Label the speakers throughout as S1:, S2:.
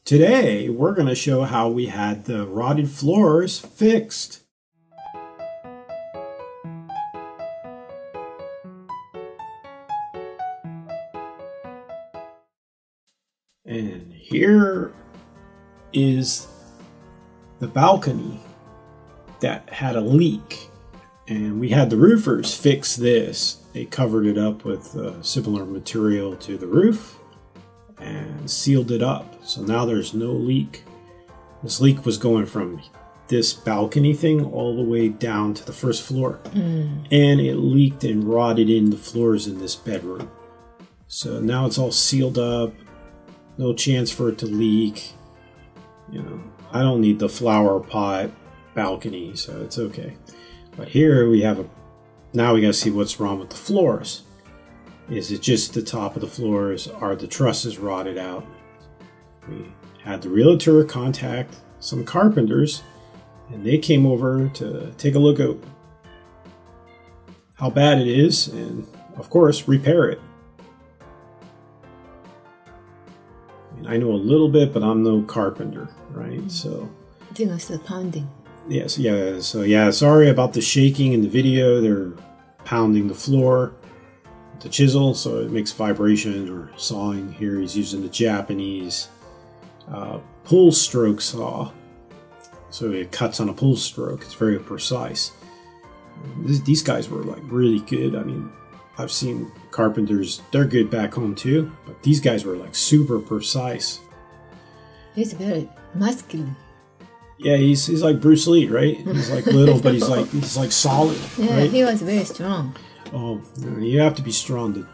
S1: Today, we're going to show how we had the rotted floors fixed. And here is the balcony that had a leak. And we had the roofers fix this. They covered it up with similar material to the roof and sealed it up. So now there's no leak. This leak was going from this balcony thing all the way down to the first floor. And it leaked and rotted in the floors in this bedroom. So now it's all sealed up. No chance for it to leak. You know, I don't need the flower pot balcony, so it's okay. But here we have now we gotta see what's wrong with the floors. Is it just the top of the floors? Are the trusses rotted out? We had the realtor contact some carpenters, and they came over to take a look at how bad it is, and of course, repair it. I know a little bit, but I'm no carpenter, right? So
S2: the pounding.
S1: Yes, yeah. So yeah, sorry about the shaking in the video. They're pounding the floor with the chisel, so it makes vibration or sawing. Here he's using the Japanese pull stroke saw, so it cuts on a pull stroke. It's very precise. These guys were like really good. I mean, I've seen carpenters, they're good back home too, but these guys were like super precise.
S2: He's very masculine.
S1: Yeah, he's like Bruce Lee, right? He's like little, but he's like solid.
S2: Yeah,
S1: right?
S2: he was very strong.
S1: Oh, you have to be strong to.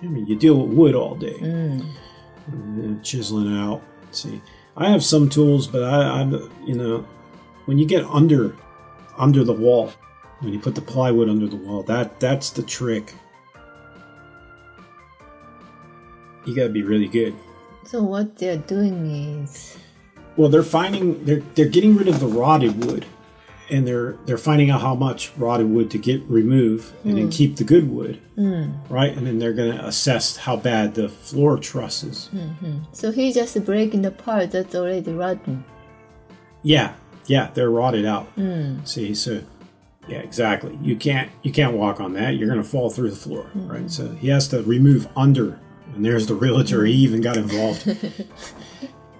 S1: I mean, you deal with wood all day, chiseling out. Let's see, I have some tools, but I'm you know, when you get under the wall, when you put the plywood under the wall, that's the trick. You gotta be really good.
S2: So what they're doing is,
S1: well, they're getting rid of the rotted wood, and they're finding out how much rotted wood to get removed and then keep the good wood, right? And then they're gonna assess how bad the floor truss is.
S2: So he's just breaking the part that's already rotten.
S1: Yeah, they're rotted out. See, so yeah, exactly. You can't walk on that. You're gonna fall through the floor, right? So he has to remove under. And there's the realtor. He even got involved,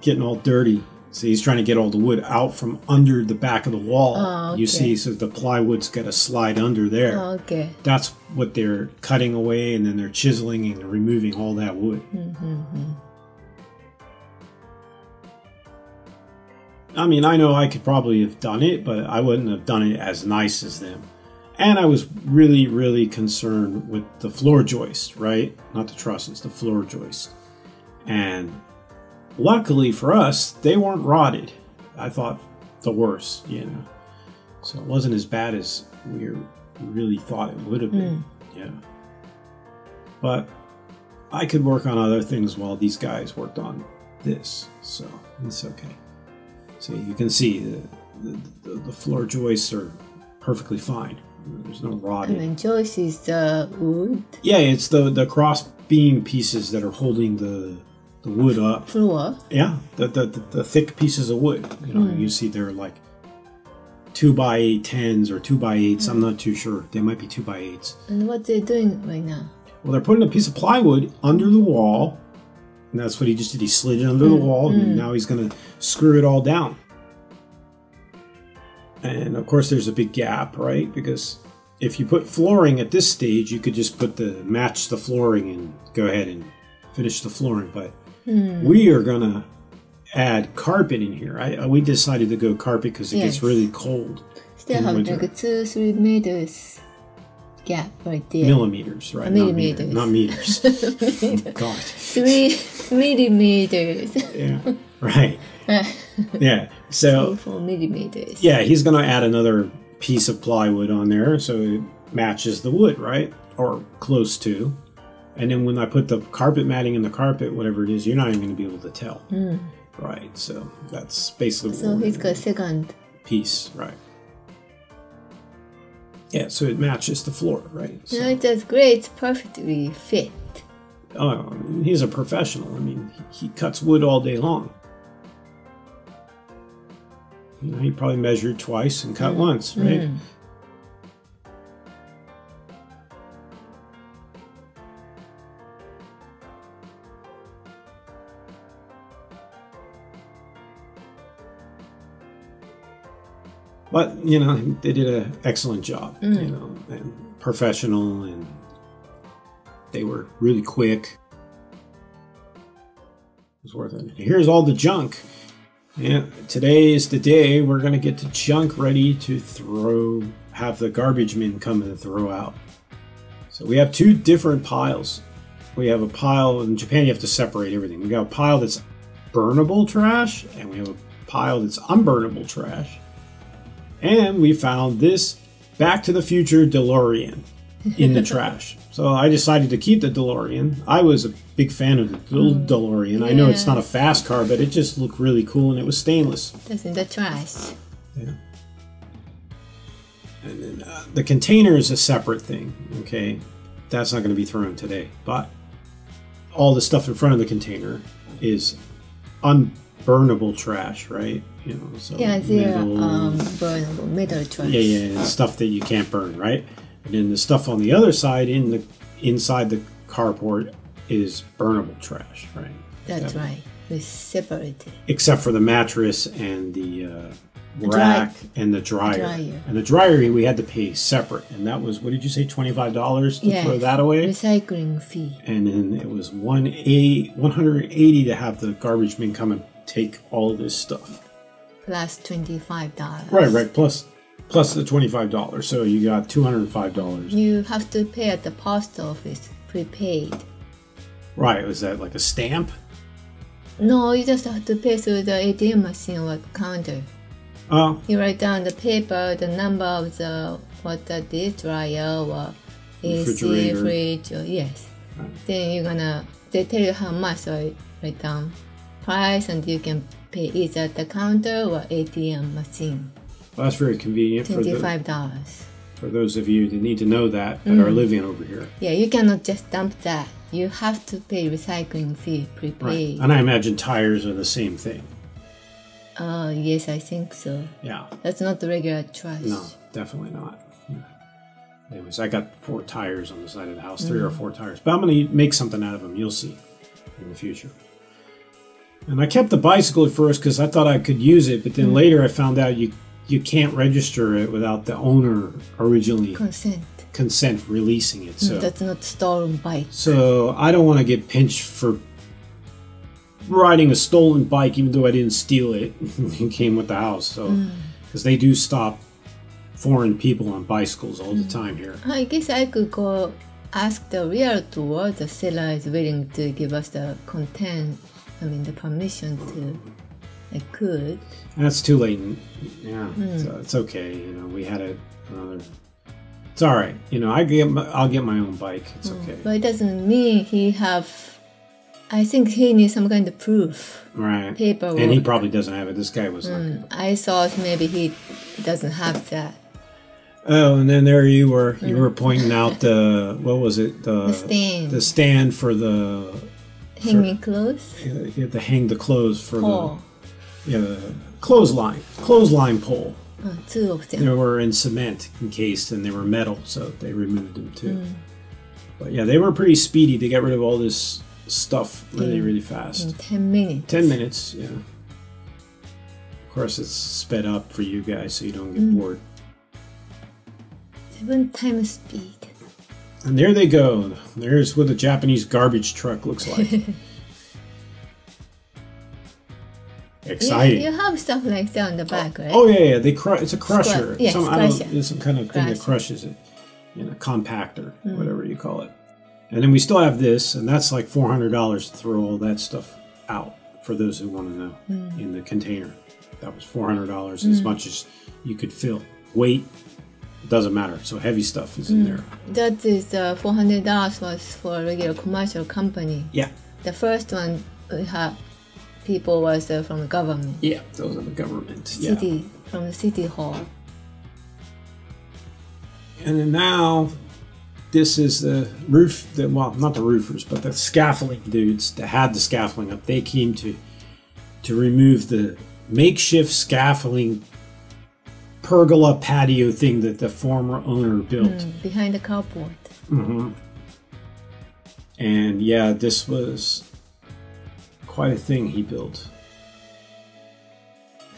S1: getting all dirty. So he's trying to get all the wood out from under the back of the wall.
S2: Oh, okay.
S1: You see, so the plywood's got to slide under there.
S2: Oh, okay.
S1: That's what they're cutting away, and then they're chiseling and removing all that wood. I mean, I know I could probably have done it, but I wouldn't have done it as nice as them. And I was really, really concerned with the floor joist, right? Not the trusses, the floor joist. And luckily for us, they weren't rotted. I thought the worst, you know. So it wasn't as bad as we really thought it would have been. Yeah. But I could work on other things while these guys worked on this. So it's okay. So you can see the floor joists are perfectly fine. There's no rotting.
S2: And the joist is the wood?
S1: Yeah, it's the cross beam pieces that are holding the wood up.
S2: Floor?
S1: Yeah, the thick pieces of wood. You know, you see they're like 2x8 10s or 2x8s. I'm not too sure. They might be 2x8s.
S2: And what they're doing right now?
S1: Well, they're putting a piece of plywood under the wall. And that's what he just did. He slid it under the wall. And now he's going to screw it all down. And of course there's a big gap, right? Because if you put flooring at this stage, you could just match the flooring and go ahead and finish the flooring. But we are gonna add carpet in here. We decided to go carpet because it gets really cold.
S2: Still have like a 2-3 meters gap right there.
S1: Millimeters, right?
S2: Millimeters.
S1: Not meters. Oh, God.
S2: 3 millimeters.
S1: Yeah, right. Yeah, so
S2: 4 millimeters.
S1: Yeah, he's gonna add another piece of plywood on there so it matches the wood, right? Or close to. And then when I put the carpet matting in the carpet, whatever it is, you're not even gonna be able to tell. Right, so that's basically
S2: so he's got a second
S1: piece, right? Yeah, so it matches the floor, right? So,
S2: no, that's great. It's perfectly fit.
S1: he's a professional. I mean, he cuts wood all day long. You know, he probably measured twice and cut once, right? But, you know, they did an excellent job, you know, and professional, and they were really quick. It was worth it. Here's all the junk. Yeah, today is the day we're going to get the junk ready to have the garbage men come and throw out. So we have two different piles. We have a pile, in Japan you have to separate everything. We got a pile that's burnable trash, and we have a pile that's unburnable trash. And we found this Back to the Future DeLorean in the trash. So I decided to keep the DeLorean. I was a big fan of the little DeLorean. I know it's not a fast car, but it just looked really cool, and it was stainless.
S2: That's in the trash.
S1: Yeah. And then the container is a separate thing, okay? That's not going to be thrown today. But all the stuff in front of the container is unburnable trash, right? You know, so
S2: yeah, they're burnable metal trash.
S1: Yeah, stuff that you can't burn, right? And then the stuff on the other side, inside the carport, is burnable trash, right?
S2: That's right. We separated.
S1: Except for the mattress and the rack and the dryer. And the dryer we had to pay separate, and that was, what did you say, $25 to throw that away?
S2: Recycling fee.
S1: And then it was $180 to have the garbage men come and take all of this stuff.
S2: Plus $25.
S1: Right. Plus the $25. So you got $205.
S2: You have to pay at the post office, prepaid.
S1: Right. Was that like a stamp?
S2: No, you just have to pay through the ATM machine or the counter.
S1: Oh.
S2: You write down the paper, the number of the dryer or AC, fridge, or yes. Right. Then they tell you how much, so you write down price, and you can pay either at the counter or ATM machine.
S1: Well, that's very convenient.
S2: $25.
S1: For those of you that need to know that are living over here.
S2: Yeah, you cannot just dump that. You have to pay recycling fee, prepaid.
S1: Right. And I imagine tires are the same thing.
S2: Yes, I think so.
S1: Yeah.
S2: That's not the regular trash.
S1: No, definitely not. Yeah. Anyways, I got 4 tires on the side of the house, 3 or 4 tires. But I'm going to make something out of them. You'll see in the future. And I kept the bicycle at first because I thought I could use it, but then later I found out you can't register it without the owner originally consent releasing it. So
S2: that's not stolen bike.
S1: So I don't want to get pinched for riding a stolen bike, even though I didn't steal it. It came with the house. So because they do stop foreign people on bicycles all the time here.
S2: I guess I could go ask the realtor or the seller is willing to give us the content. The permission to. I could.
S1: That's too late. Yeah, so it's okay. You know, we had another. It's all right. You know, I'll get my own bike. It's okay.
S2: But it doesn't mean he have. I think he needs some kind of proof.
S1: Right.
S2: Paperwork.
S1: And he probably doesn't have it. This guy was like.
S2: I thought maybe he doesn't have that.
S1: Oh, and then there you were. You were pointing out what was it?
S2: The stand.
S1: The stand for the.
S2: Hanging clothes?
S1: You have to hang the clothes for the clothesline pole.
S2: 2 of them.
S1: They were in cement encased, and they were metal, so they removed them too. But yeah, they were pretty speedy to get rid of all this stuff really fast.
S2: In 10 minutes.
S1: 10 minutes, yeah. Of course, it's sped up for you guys so you don't get bored.
S2: 7 times speed.
S1: And there they go. There's what a Japanese garbage truck looks like. Exciting.
S2: You have stuff like that on the back, right?
S1: Oh yeah. It's a crusher.
S2: Yes, crusher.
S1: It's some kind of thing that crushes it. Compactor, whatever you call it. And then we still have this, and that's like $400 to throw all that stuff out. For those who want to know, in the container, that was $400, as much as you could fill. Weight. Doesn't matter. So heavy stuff is in there.
S2: That is $400 was for a regular commercial company.
S1: Yeah.
S2: The first one we had people was from the government.
S1: Yeah, those are the government.
S2: From the city hall.
S1: And then now, this is the roof. Well, not the roofers, but the scaffolding dudes that had the scaffolding up. They came to remove the makeshift scaffolding pergola patio thing that the former owner built.
S2: Behind the carport.
S1: And yeah, this was quite a thing he built.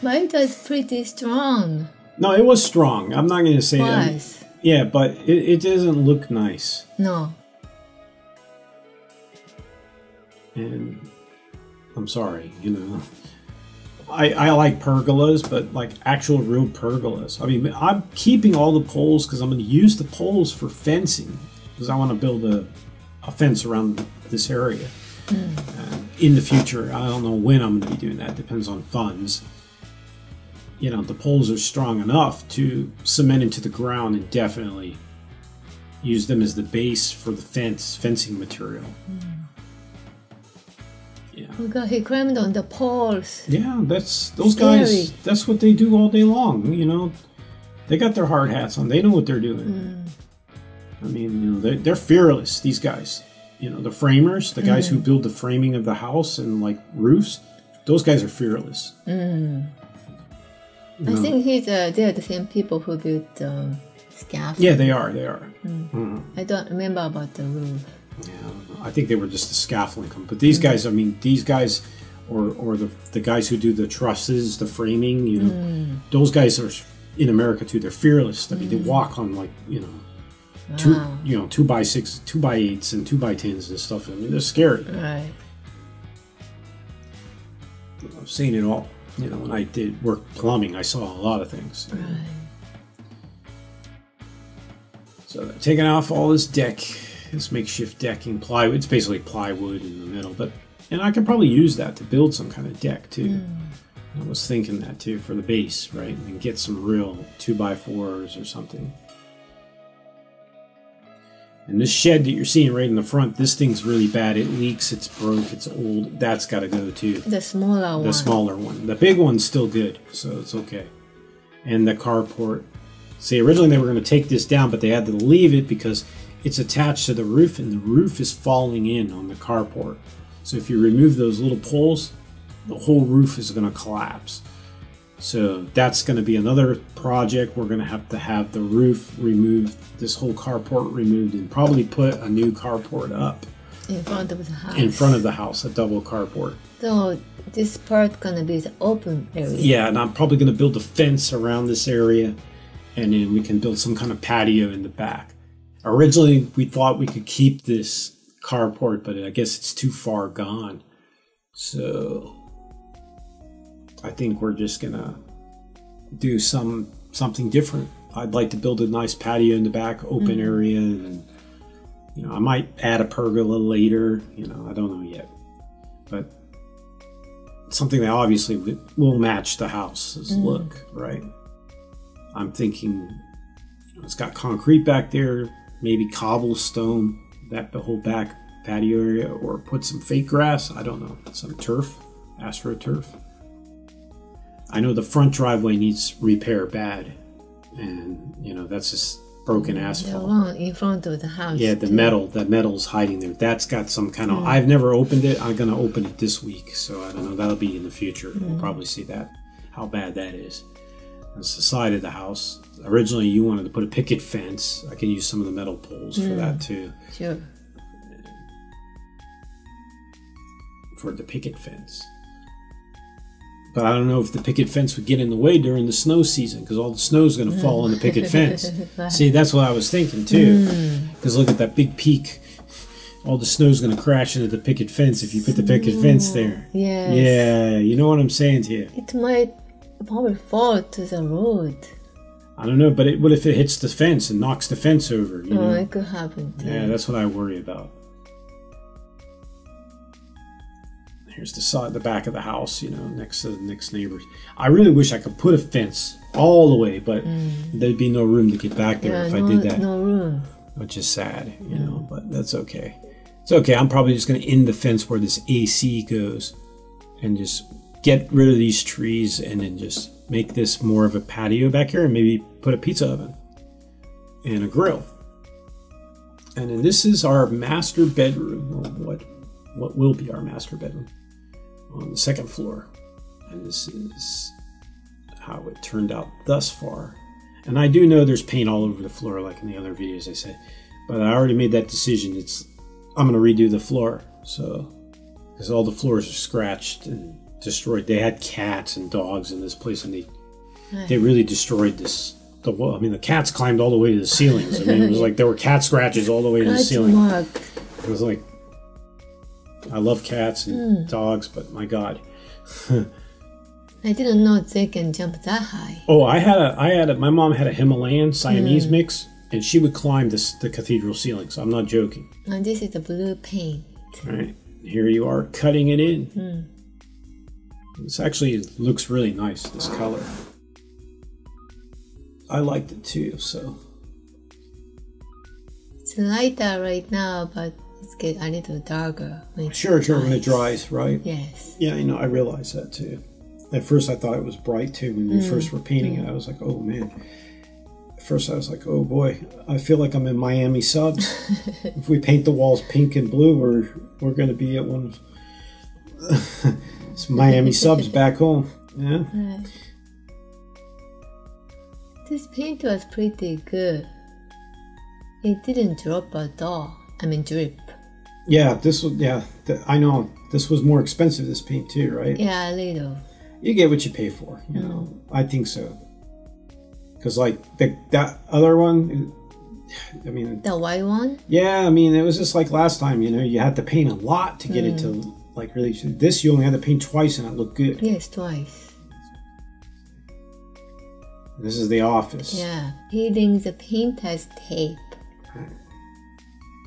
S2: But it was pretty strong.
S1: No, it was strong. I'm not going to say that. Yeah, but it doesn't look nice.
S2: No.
S1: And I'm sorry, you know. I like pergolas, but like actual real pergolas. I mean, I'm keeping all the poles because I'm going to use the poles for fencing because I want to build a fence around this area. In the future, I don't know when I'm going to be doing that. Depends on funds. You know, the poles are strong enough to cement into the ground and definitely use them as the base for the fencing material. Yeah.
S2: Oh God, he climbed on the poles.
S1: Yeah, those guys. That's what they do all day long. You know, they got their hard hats on. They know what they're doing. I mean, you know, they're fearless. These guys. You know, the framers, the guys who build the framing of the house and like roofs. Those guys are fearless.
S2: I think they're the same people who built scaffolding.
S1: Yeah, they are. They are.
S2: I don't remember about the roof.
S1: Yeah, I think they were just the scaffolding company. But these guys, I mean, these guys, or the guys who do the trusses, the framing, you know, those guys are in America too. They're fearless. I mean, they walk on like, you know, 2x6, 2x8s, and 2x10s and stuff. I mean, they're scary.
S2: Right.
S1: I've seen it all. You know, when I did work plumbing, I saw a lot of things.
S2: Right.
S1: So they're taking off all this deck, this makeshift decking, plywood. It's basically plywood in the middle, and I could probably use that to build some kind of deck too. I was thinking that too for the base, right? And get some real 2x4s or something. And this shed that you're seeing right in the front, this thing's really bad. It leaks, it's broke, it's old. That's got to go too.
S2: The smaller one.
S1: The smaller one. The big one's still good, so it's okay. And the carport. See, originally they were going to take this down, but they had to leave it because it's attached to the roof, and the roof is falling in on the carport. So if you remove those little poles, the whole roof is going to collapse. So that's going to be another project. We're going to have the roof removed, this whole carport removed, and probably put a new carport up.
S2: In front of the house.
S1: In front of the house, a double carport.
S2: So this part going to be the open area.
S1: Yeah, and I'm probably going to build a fence around this area, and then we can build some kind of patio in the back. Originally, we thought we could keep this carport, but I guess it's too far gone. So I think we're just gonna do something different. I'd like to build a nice patio in the back, open area, and you know, I might add a pergola later. You know, I don't know yet, but something that obviously will match the house's look, right? I'm thinking, you know, it's got concrete back there, maybe cobblestone that the whole back patio area, or put some fake grass. I don't know, some turf, AstroTurf. I know the front driveway needs repair bad, and you know, that's just broken asphalt.
S2: The one in front of the house.
S1: Yeah, the metal's hiding there. That's got some kind of. I've never opened it. I'm gonna open it this week, so I don't know. That'll be in the future. We'll probably see that, how bad that is. That's the side of the house. Originally, you wanted to put a picket fence. I can use some of the metal poles for that too.
S2: Sure.
S1: For the picket fence. But I don't know if the picket fence would get in the way during the snow season, because all the snow is going to fall on the picket fence.
S2: Right.
S1: See, that's what I was thinking too. Because look at that big peak. All the snow is going to crash into the picket fence if you put the picket fence there.
S2: Yes.
S1: Yeah, you know what I'm saying to you.
S2: It might probably fall to the road.
S1: I don't know, but what if it hits the fence and knocks the fence over? You know?
S2: It could happen too.
S1: Yeah, that's what I worry about. Here's the back of the house, you know, next to the next neighbors. I really wish I could put a fence all the way, but there'd be no room to get back there if I did that.
S2: No room.
S1: Which is sad, you know, but that's okay. It's okay. I'm probably just going to end the fence where this AC goes and just get rid of these trees and then just make this more of a patio back here and maybe put a pizza oven and a grill. And then this is our master bedroom, or what will be our master bedroom, on the second floor. And this is how it turned out thus far. And I do know there's paint all over the floor, like in the other videos I said. But I already made that decision. I'm going to redo the floor. So, because all the floors are scratched and destroyed. They had cats and dogs in this place, and they really destroyed this. I mean, the cats climbed all the way to the ceilings. I mean, it was like there were cat scratches all the way to the ceiling. It was like, I love cats and dogs, but my God.
S2: I didn't know they can jump that high.
S1: Oh, my mom had a Himalayan Siamese mix, and she would climb the cathedral ceiling, so I'm not joking.
S2: And this is the blue paint.
S1: All right, here you are cutting it in. This actually looks really nice, this color. I liked it too, so.
S2: It's lighter right now, but it's getting a little darker.
S1: Sure, when it dries, right?
S2: Yes.
S1: Yeah, I realized that too. At first I thought it was bright too when we first were painting it. I was like, oh man. At first I was like, oh boy, I feel like I'm in Miami Subs. If we paint the walls pink and blue, we're going to be at one of it's Miami Subs back home. Yeah.
S2: Right. This paint was pretty good. It didn't drop at all. I mean drip.
S1: Yeah, I know. This was more expensive, this paint too, right?
S2: Yeah, a little.
S1: You get what you pay for, you know. I think so. Because like that other one, I mean,
S2: the white one.
S1: Yeah, I mean, it was just like last time. You had to paint a lot to get it to like really. This you only had to paint twice, and it looked good.
S2: Yes, twice.
S1: This is the office.
S2: Yeah, peeling the paint as tape.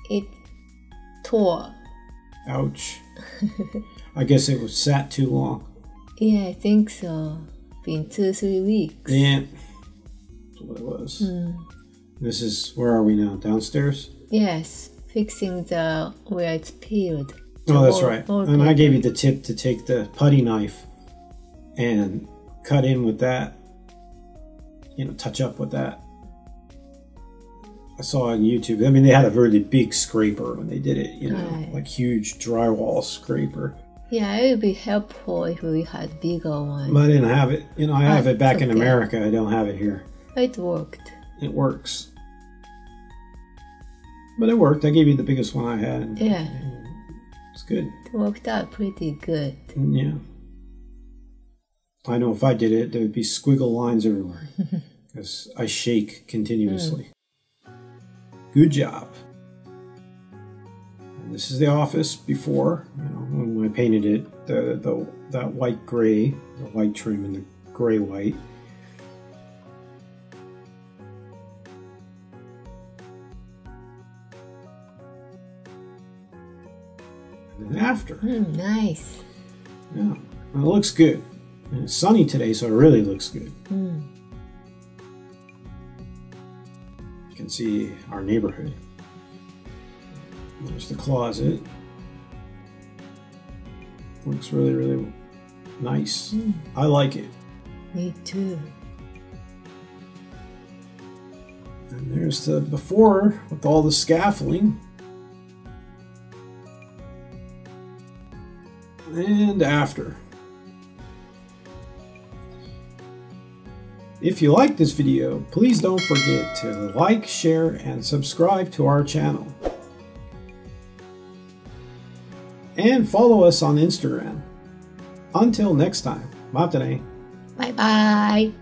S2: It tore.
S1: Ouch. I guess it was sat too long.
S2: Yeah, I think so. Been 2-3 weeks.
S1: Yeah. That's what it was. This is, where are we now? Downstairs?
S2: Yes, fixing where it's peeled.
S1: Oh, that's right. And I gave you the tip to take the putty knife and cut in with that. Touch up with that. I saw on YouTube. I mean, they had a really big scraper when they did it,
S2: right.
S1: Like huge drywall scraper.
S2: Yeah, it would be helpful if we had bigger one.
S1: But I didn't have it. I have it back in America. I don't have it here.
S2: It worked.
S1: It works. But it worked. I gave you the biggest one I had.
S2: Yeah.
S1: It's good.
S2: It worked out pretty good.
S1: Yeah. I know if I did it, there would be squiggle lines everywhere. Because I shake continuously. Good job. And this is the office before, when I painted it, that white gray, the white trim and the gray white. And then after.
S2: Nice.
S1: Yeah, it looks good. And it's sunny today, so it really looks good. You can see our neighborhood. There's the closet. Looks really, really nice. I like it.
S2: Me too.
S1: And there's the before with all the scaffolding. And after. If you like this video, please don't forget to like, share, and subscribe to our channel. And follow us on Instagram. Until next time, matane.
S2: Bye bye.